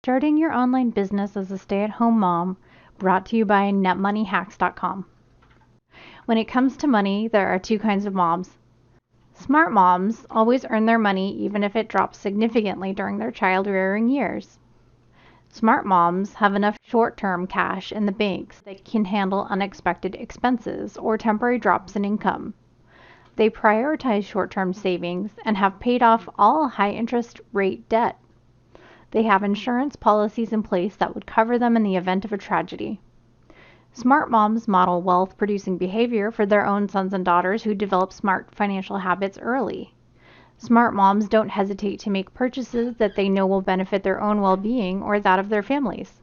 Starting your online business as a stay-at-home mom, brought to you by netmoneyhacks.com. When it comes to money, there are two kinds of moms. Smart moms always earn their money even if it drops significantly during their child-rearing years. Smart moms have enough short-term cash in the banks that can handle unexpected expenses or temporary drops in income. They prioritize short-term savings and have paid off all high-interest rate debt. They have insurance policies in place that would cover them in the event of a tragedy. Smart moms model wealth-producing behavior for their own sons and daughters who develop smart financial habits early. Smart moms don't hesitate to make purchases that they know will benefit their own well-being or that of their families.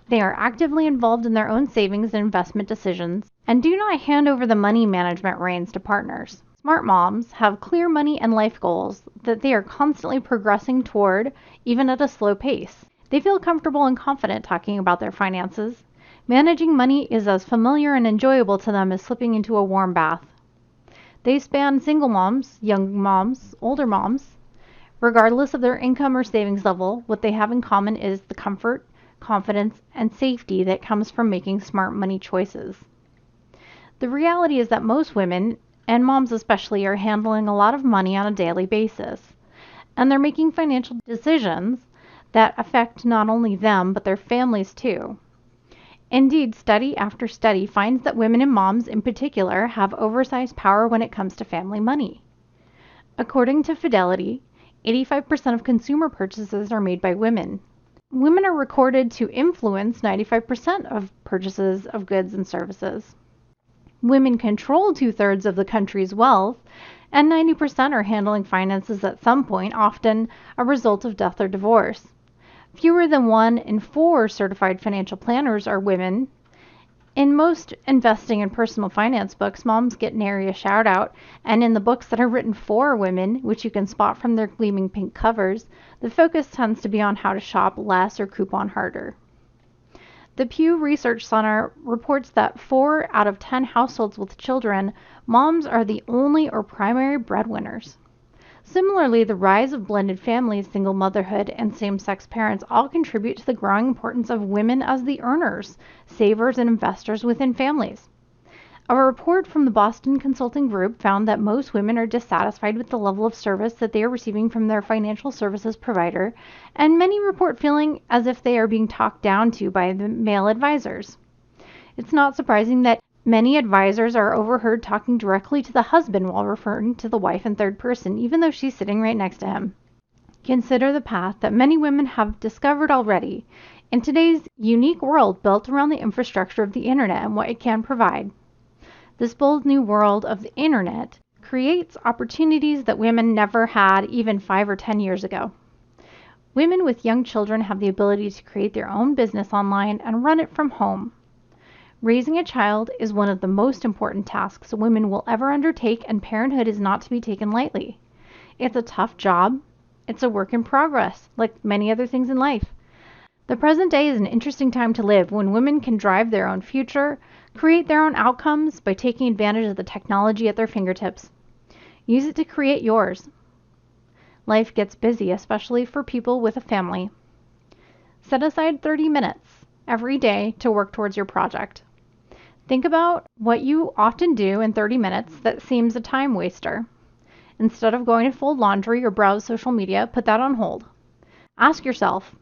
They are actively involved in their own savings and investment decisions and do not hand over the money management reins to partners. Smart moms have clear money and life goals that they are constantly progressing toward, even at a slow pace. They feel comfortable and confident talking about their finances. Managing money is as familiar and enjoyable to them as slipping into a warm bath. They span single moms, young moms, older moms. Regardless of their income or savings level, what they have in common is the comfort, confidence, and safety that comes from making smart money choices. The reality is that most women, and moms especially, are handling a lot of money on a daily basis, and they're making financial decisions that affect not only them but their families too. Indeed, study after study finds that women and moms in particular have oversized power when it comes to family money. According to Fidelity, 85% of consumer purchases are made by women. Women are recorded to influence 95% of purchases of goods and services. Women control 2/3 of the country's wealth, and 90% are handling finances at some point, often a result of death or divorce. Fewer than 1 in 4 certified financial planners are women. In most investing and personal finance books, moms get nary a shout out, and in the books that are written for women, which you can spot from their gleaming pink covers, the focus tends to be on how to shop less or coupon harder. The Pew Research Center reports that 4 out of 10 households with children, moms are the only or primary breadwinners. Similarly, the rise of blended families, single motherhood, and same-sex parents all contribute to the growing importance of women as the earners, savers, and investors within families. A report from the Boston Consulting Group found that most women are dissatisfied with the level of service that they are receiving from their financial services provider, and many report feeling as if they are being talked down to by the male advisors. It's not surprising that many advisors are overheard talking directly to the husband while referring to the wife in third person, even though she's sitting right next to him. Consider the path that many women have discovered already in today's unique world built around the infrastructure of the internet and what it can provide. This bold new world of the internet creates opportunities that women never had even 5 or 10 years ago. Women with young children have the ability to create their own business online and run it from home. Raising a child is one of the most important tasks women will ever undertake, and parenthood is not to be taken lightly. It's a tough job. It's a work in progress, like many other things in life. The present day is an interesting time to live when women can drive their own future, create their own outcomes by taking advantage of the technology at their fingertips. Use it to create yours. Life gets busy, especially for people with a family. Set aside 30 minutes every day to work towards your project. Think about what you often do in 30 minutes that seems a time waster. Instead of going to fold laundry or browse social media, put that on hold. Ask yourself,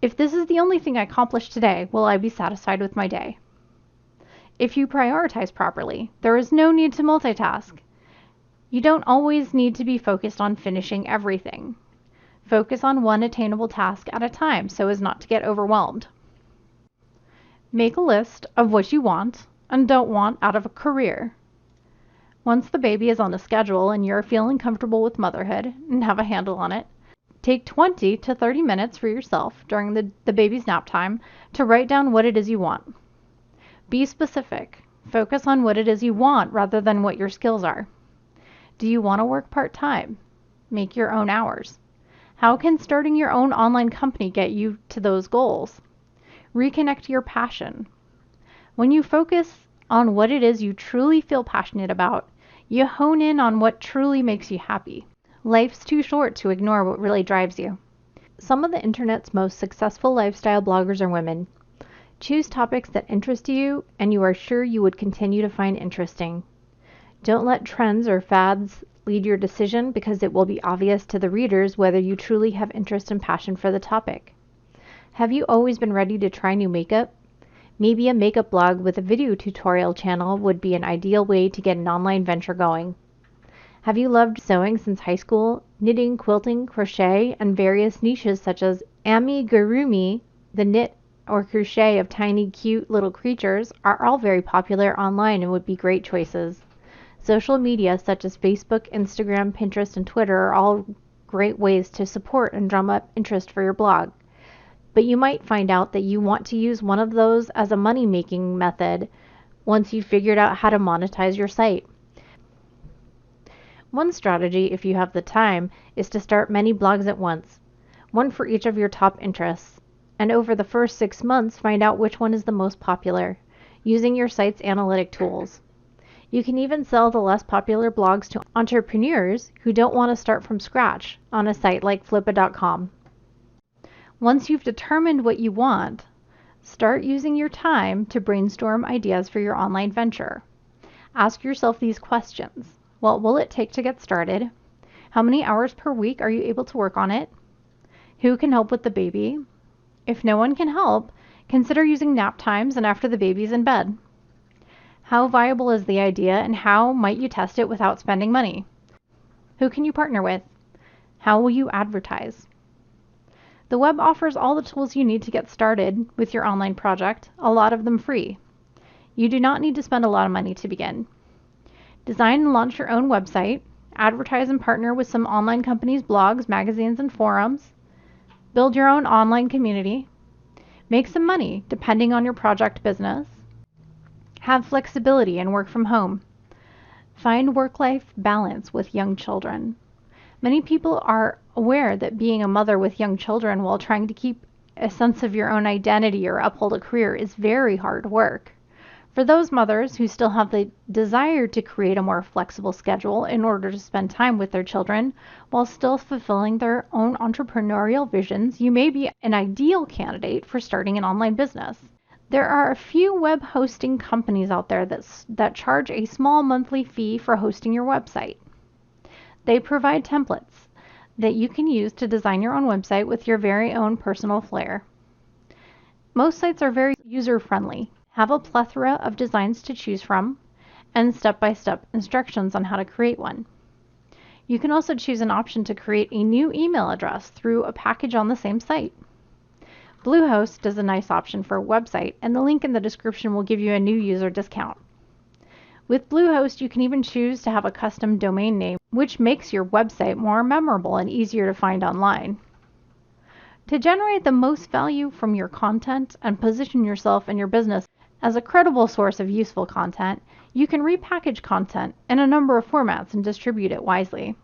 if this is the only thing I accomplish today, will I be satisfied with my day? If you prioritize properly, there is no need to multitask. You don't always need to be focused on finishing everything. Focus on one attainable task at a time so as not to get overwhelmed. Make a list of what you want and don't want out of a career. Once the baby is on a schedule and you're feeling comfortable with motherhood and have a handle on it, take 20 to 30 minutes for yourself during the baby's nap time to write down what it is you want. Be specific. Focus on what it is you want rather than what your skills are. Do you want to work part-time? Make your own hours. How can starting your own online company get you to those goals? Reconnect to your passion. When you focus on what it is you truly feel passionate about, you hone in on what truly makes you happy. Life's too short to ignore what really drives you. Some of the internet's most successful lifestyle bloggers are women. Choose topics that interest you and you are sure you would continue to find interesting. Don't let trends or fads lead your decision, because it will be obvious to the readers whether you truly have interest and passion for the topic. Have you always been ready to try new makeup? Maybe a makeup blog with a video tutorial channel would be an ideal way to get an online venture going. Have you loved sewing since high school? Knitting, quilting, crochet, and various niches such as amigurumi, the knit or crochet of tiny, cute little creatures, are all very popular online and would be great choices. Social media such as Facebook, Instagram, Pinterest, and Twitter are all great ways to support and drum up interest for your blog. But you might find out that you want to use one of those as a money-making method once you've figured out how to monetize your site. One strategy, if you have the time, is to start many blogs at once, one for each of your top interests, and over the first 6 months find out which one is the most popular, using your site's analytic tools. You can even sell the less popular blogs to entrepreneurs who don't want to start from scratch on a site like Flippa.com. Once you've determined what you want, start using your time to brainstorm ideas for your online venture. Ask yourself these questions. What will it take to get started? How many hours per week are you able to work on it? Who can help with the baby? If no one can help, consider using nap times and after the baby's in bed. How viable is the idea, and how might you test it without spending money? Who can you partner with? How will you advertise? The web offers all the tools you need to get started with your online project, a lot of them free. You do not need to spend a lot of money to begin. Design and launch your own website, advertise and partner with some online companies' blogs, magazines, and forums, build your own online community, make some money depending on your project business, have flexibility and work from home, find work-life balance with young children. Many people are aware that being a mother with young children while trying to keep a sense of your own identity or uphold a career is very hard work. For those mothers who still have the desire to create a more flexible schedule in order to spend time with their children while still fulfilling their own entrepreneurial visions, you may be an ideal candidate for starting an online business. There are a few web hosting companies out there that charge a small monthly fee for hosting your website. They provide templates that you can use to design your own website with your very own personal flair. Most sites are very user-friendly, have a plethora of designs to choose from, and step-by-step instructions on how to create one. You can also choose an option to create a new email address through a package on the same site. Bluehost is a nice option for a website, and the link in the description will give you a new user discount. With Bluehost, you can even choose to have a custom domain name, which makes your website more memorable and easier to find online. To generate the most value from your content and position yourself and your business as a credible source of useful content, you can repackage content in a number of formats and distribute it wisely.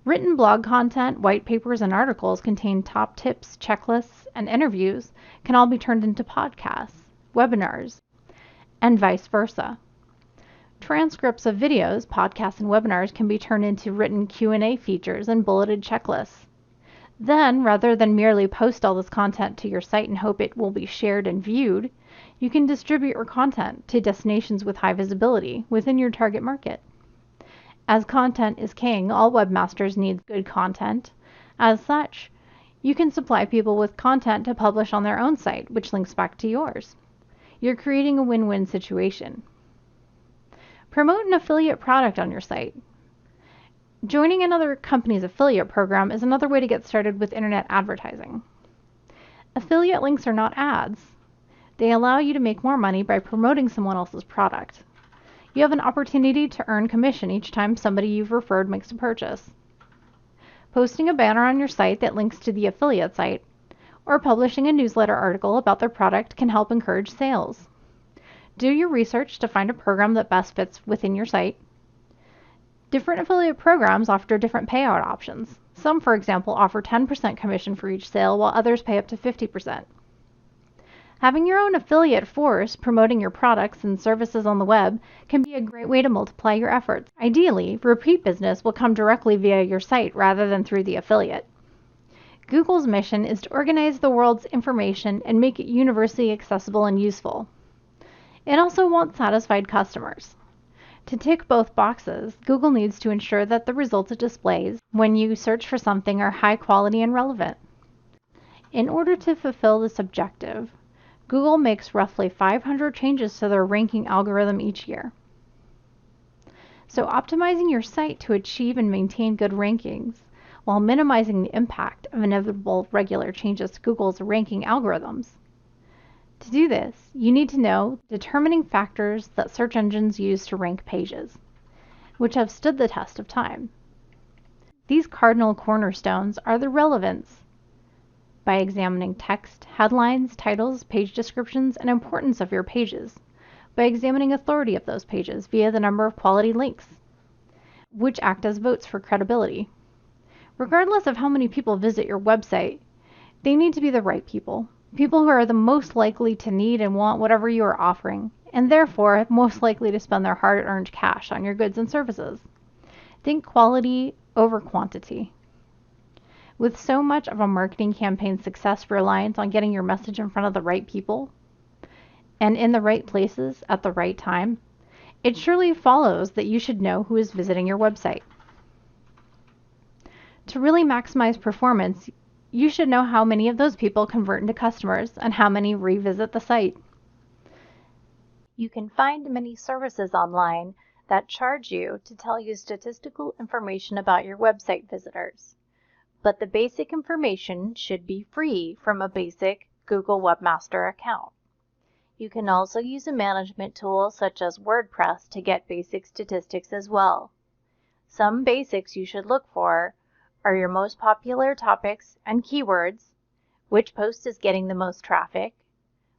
Written blog content, white papers, and articles contain top tips, checklists, and interviews can all be turned into podcasts, webinars, and vice versa. Transcripts of videos, podcasts, and webinars can be turned into written Q&A features and bulleted checklists. Then, rather than merely post all this content to your site and hope it will be shared and viewed, you can distribute your content to destinations with high visibility within your target market. As content is king, all webmasters need good content. As such, you can supply people with content to publish on their own site, which links back to yours. You're creating a win-win situation. Promote an affiliate product on your site. Joining another company's affiliate program is another way to get started with internet advertising. Affiliate links are not ads. They allow you to make more money by promoting someone else's product. You have an opportunity to earn commission each time somebody you've referred makes a purchase. Posting a banner on your site that links to the affiliate site, or publishing a newsletter article about their product can help encourage sales. Do your research to find a program that best fits within your site. Different affiliate programs offer different payout options. Some, for example, offer 10% commission for each sale, while others pay up to 50%. Having your own affiliate force promoting your products and services on the web can be a great way to multiply your efforts. Ideally, repeat business will come directly via your site rather than through the affiliate. Google's mission is to organize the world's information and make it universally accessible and useful. It also wants satisfied customers. To tick both boxes, Google needs to ensure that the results it displays when you search for something are high quality and relevant. In order to fulfill this objective, Google makes roughly 500 changes to their ranking algorithm each year. So optimizing your site to achieve and maintain good rankings while minimizing the impact of inevitable regular changes to Google's ranking algorithms. To do this, you need to know determining factors that search engines use to rank pages, which have stood the test of time. These cardinal cornerstones are the relevance, by examining text, headlines, titles, page descriptions, and importance of your pages, by examining authority of those pages via the number of quality links, which act as votes for credibility. Regardless of how many people visit your website, they need to be the right people. People who are the most likely to need and want whatever you are offering, and therefore most likely to spend their hard-earned cash on your goods and services. Think quality over quantity. With so much of a marketing campaign's success reliant on getting your message in front of the right people, and in the right places at the right time, it surely follows that you should know who is visiting your website. To really maximize performance, you should know how many of those people convert into customers and how many revisit the site. You can find many services online that charge you to tell you statistical information about your website visitors. But the basic information should be free from a basic Google Webmaster account. You can also use a management tool such as WordPress to get basic statistics as well. Some basics you should look for are your most popular topics and keywords, which post is getting the most traffic,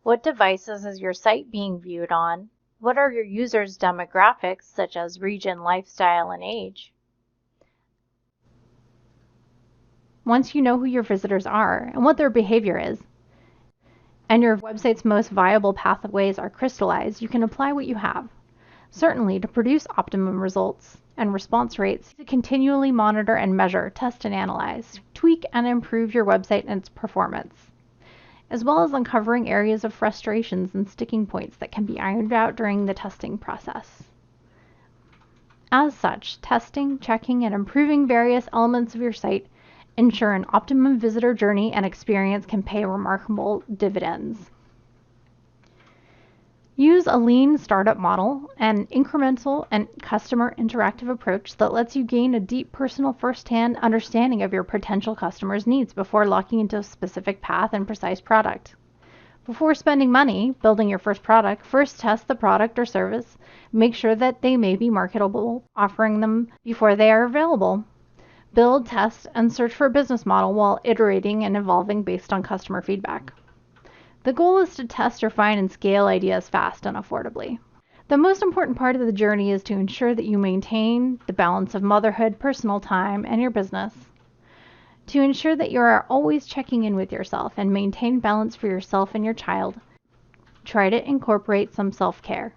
what devices is your site being viewed on, what are your users' demographics such as region, lifestyle, and age. Once you know who your visitors are and what their behavior is, and your website's most viable pathways are crystallized, you can apply what you have. Certainly, to produce optimum results and response rates, to continually monitor and measure, test and analyze, tweak and improve your website and its performance, as well as uncovering areas of frustrations and sticking points that can be ironed out during the testing process. As such, testing, checking, and improving various elements of your site ensure an optimum visitor journey and experience can pay remarkable dividends. Use a lean startup model, an incremental and customer interactive approach that lets you gain a deep personal first-hand understanding of your potential customers' needs before locking into a specific path and precise product. Before spending money building your first product, first test the product or service. Make sure that they may be marketable, offering them before they are available. Build, test, and search for a business model while iterating and evolving based on customer feedback. The goal is to test, refine, and scale ideas fast and affordably. The most important part of the journey is to ensure that you maintain the balance of motherhood, personal time, and your business. To ensure that you are always checking in with yourself and maintain balance for yourself and your child, try to incorporate some self-care.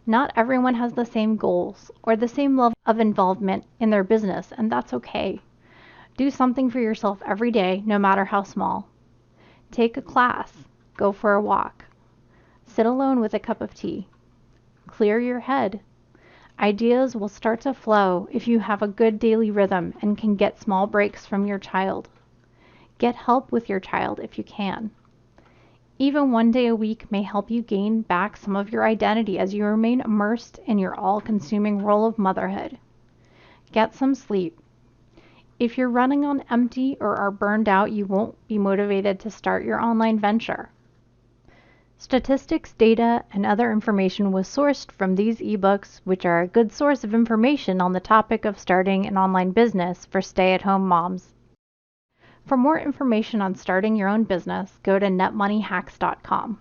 Not everyone has the same goals or the same level of involvement in their business, and that's okay. Do something for yourself every day, no matter how small. Take a class. Go for a walk. Sit alone with a cup of tea. Clear your head. Ideas will start to flow if you have a good daily rhythm and can get small breaks from your child. Get help with your child if you can. Even one day a week may help you gain back some of your identity as you remain immersed in your all-consuming role of motherhood. Get some sleep. If you're running on empty or are burned out, you won't be motivated to start your online venture. Statistics, data, and other information was sourced from these ebooks, which are a good source of information on the topic of starting an online business for stay-at-home moms. For more information on starting your own business, go to netmoneyhacks.com.